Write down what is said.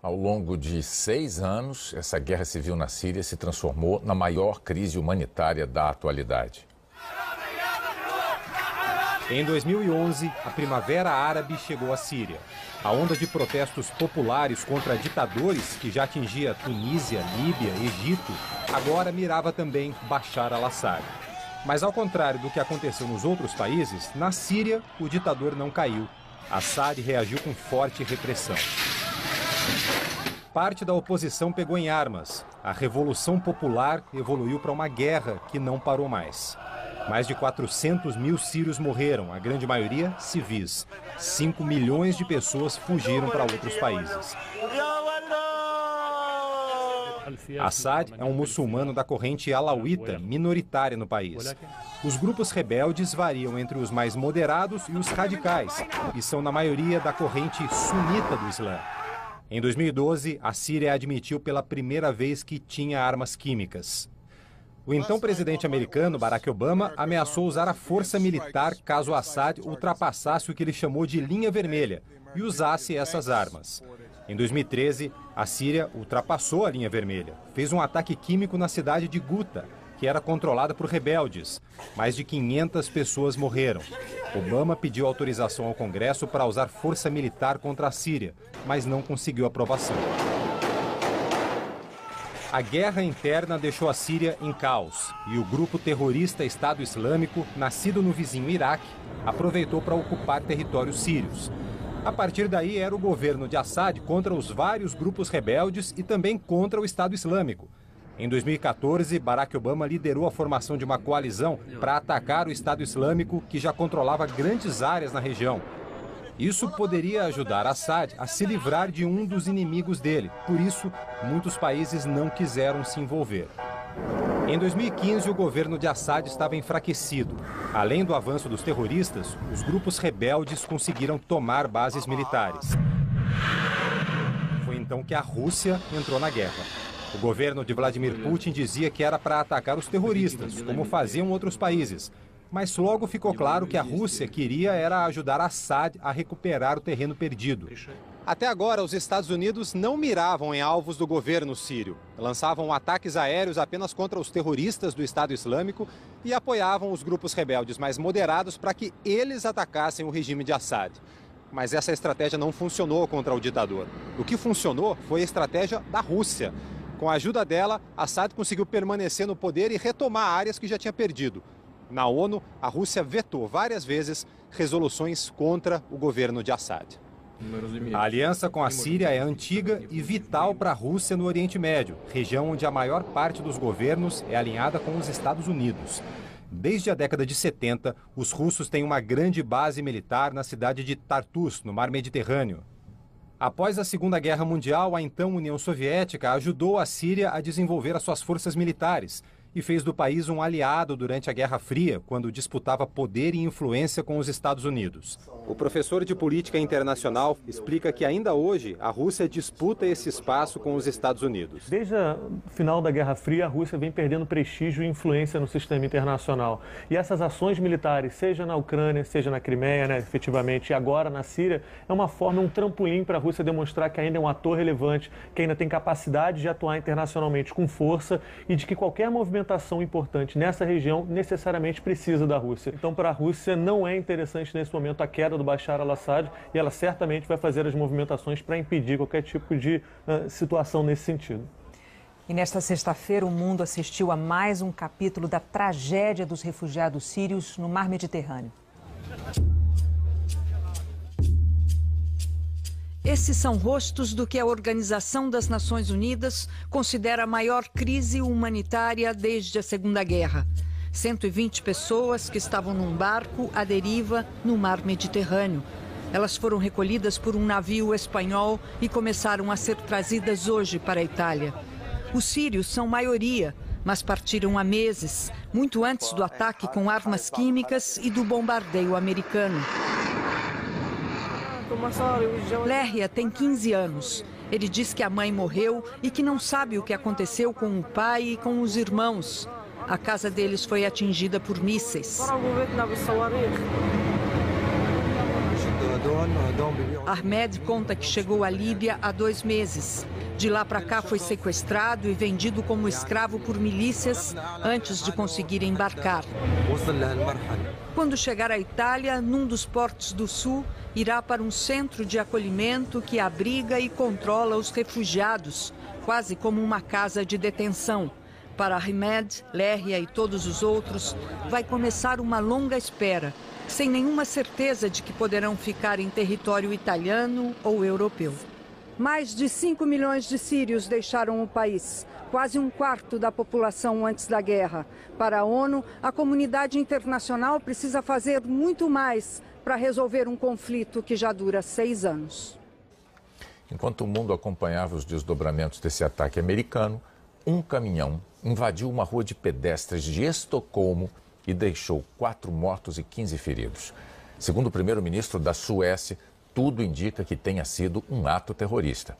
Ao longo de 6 anos, essa guerra civil na Síria se transformou na maior crise humanitária da atualidade. Em 2011, a Primavera Árabe chegou à Síria. A onda de protestos populares contra ditadores que já atingia Tunísia, Líbia, Egito, agora mirava também Bashar al-Assad. Mas ao contrário do que aconteceu nos outros países, na Síria o ditador não caiu. Assad reagiu com forte repressão. Parte da oposição pegou em armas. A Revolução Popular evoluiu para uma guerra que não parou mais. Mais de 400 mil sírios morreram, a grande maioria civis. 5 milhões de pessoas fugiram para outros países. Assad é um muçulmano da corrente alauíta, minoritária no país. Os grupos rebeldes variam entre os mais moderados e os radicais, e são na maioria da corrente sunita do Islã. Em 2012, a Síria admitiu pela primeira vez que tinha armas químicas. O então presidente americano, Barack Obama, ameaçou usar a força militar caso Assad ultrapassasse o que ele chamou de linha vermelha e usasse essas armas. Em 2013, a Síria ultrapassou a linha vermelha. Fez um ataque químico na cidade de Ghouta, que era controlada por rebeldes. Mais de 500 pessoas morreram. Obama pediu autorização ao Congresso para usar força militar contra a Síria, mas não conseguiu aprovação. A guerra interna deixou a Síria em caos e o grupo terrorista Estado Islâmico, nascido no vizinho Iraque, aproveitou para ocupar territórios sírios. A partir daí era o governo de Assad contra os vários grupos rebeldes e também contra o Estado Islâmico. Em 2014, Barack Obama liderou a formação de uma coalizão para atacar o Estado Islâmico, que já controlava grandes áreas na região. Isso poderia ajudar Assad a se livrar de um dos inimigos dele. Por isso, muitos países não quiseram se envolver. Em 2015, o governo de Assad estava enfraquecido. Além do avanço dos terroristas, os grupos rebeldes conseguiram tomar bases militares. Foi então que a Rússia entrou na guerra. O governo de Vladimir Putin dizia que era para atacar os terroristas, como faziam outros países. Mas logo ficou claro que a Rússia queria era ajudar Assad a recuperar o terreno perdido. Até agora, os Estados Unidos não miravam em alvos do governo sírio. Lançavam ataques aéreos apenas contra os terroristas do Estado Islâmico e apoiavam os grupos rebeldes mais moderados para que eles atacassem o regime de Assad. Mas essa estratégia não funcionou contra o ditador. O que funcionou foi a estratégia da Rússia. Com a ajuda dela, Assad conseguiu permanecer no poder e retomar áreas que já tinha perdido. Na ONU, a Rússia vetou várias vezes resoluções contra o governo de Assad. A aliança com a Síria é antiga e vital para a Rússia no Oriente Médio, região onde a maior parte dos governos é alinhada com os Estados Unidos. Desde a década de 70, os russos têm uma grande base militar na cidade de Tartus, no Mar Mediterrâneo. Após a Segunda Guerra Mundial, a então União Soviética ajudou a Síria a desenvolver as suas forças militares e fez do país um aliado durante a Guerra Fria, quando disputava poder e influência com os Estados Unidos. O professor de política internacional explica que ainda hoje a Rússia disputa esse espaço com os Estados Unidos. Desde o final da Guerra Fria, a Rússia vem perdendo prestígio e influência no sistema internacional. E essas ações militares, seja na Ucrânia, seja na Crimeia, efetivamente, e agora na Síria, é uma forma, um trampolim para a Rússia demonstrar que ainda é um ator relevante, que ainda tem capacidade de atuar internacionalmente com força e de que qualquer movimentação importante nessa região necessariamente precisa da Rússia. Então, para a Rússia, não é interessante nesse momento a queda do Bashar al-Assad e ela certamente vai fazer as movimentações para impedir qualquer tipo de situação nesse sentido. E nesta sexta-feira, o mundo assistiu a mais um capítulo da tragédia dos refugiados sírios no Mar Mediterrâneo. Esses são rostos do que a Organização das Nações Unidas considera a maior crise humanitária desde a Segunda Guerra. 120 pessoas que estavam num barco à deriva no Mar Mediterrâneo. Elas foram recolhidas por um navio espanhol e começaram a ser trazidas hoje para a Itália. Os sírios são maioria, mas partiram há meses, muito antes do ataque com armas químicas e do bombardeio americano. Lérria tem 15 anos. Ele diz que a mãe morreu e que não sabe o que aconteceu com o pai e com os irmãos. A casa deles foi atingida por mísseis. Ahmed conta que chegou à Líbia há 2 meses. De lá para cá foi sequestrado e vendido como escravo por milícias antes de conseguir embarcar. Quando chegar à Itália, num dos portos do sul, irá para um centro de acolhimento que abriga e controla os refugiados, quase como uma casa de detenção. Para Ahmed, Lerria e todos os outros, vai começar uma longa espera, sem nenhuma certeza de que poderão ficar em território italiano ou europeu. Mais de 5 milhões de sírios deixaram o país, quase 1/4 da população antes da guerra. Para a ONU, a comunidade internacional precisa fazer muito mais para resolver um conflito que já dura 6 anos. Enquanto o mundo acompanhava os desdobramentos desse ataque americano, um caminhão invadiu uma rua de pedestres de Estocolmo e deixou 4 mortos e 15 feridos. Segundo o primeiro-ministro da Suécia, tudo indica que tenha sido um ato terrorista.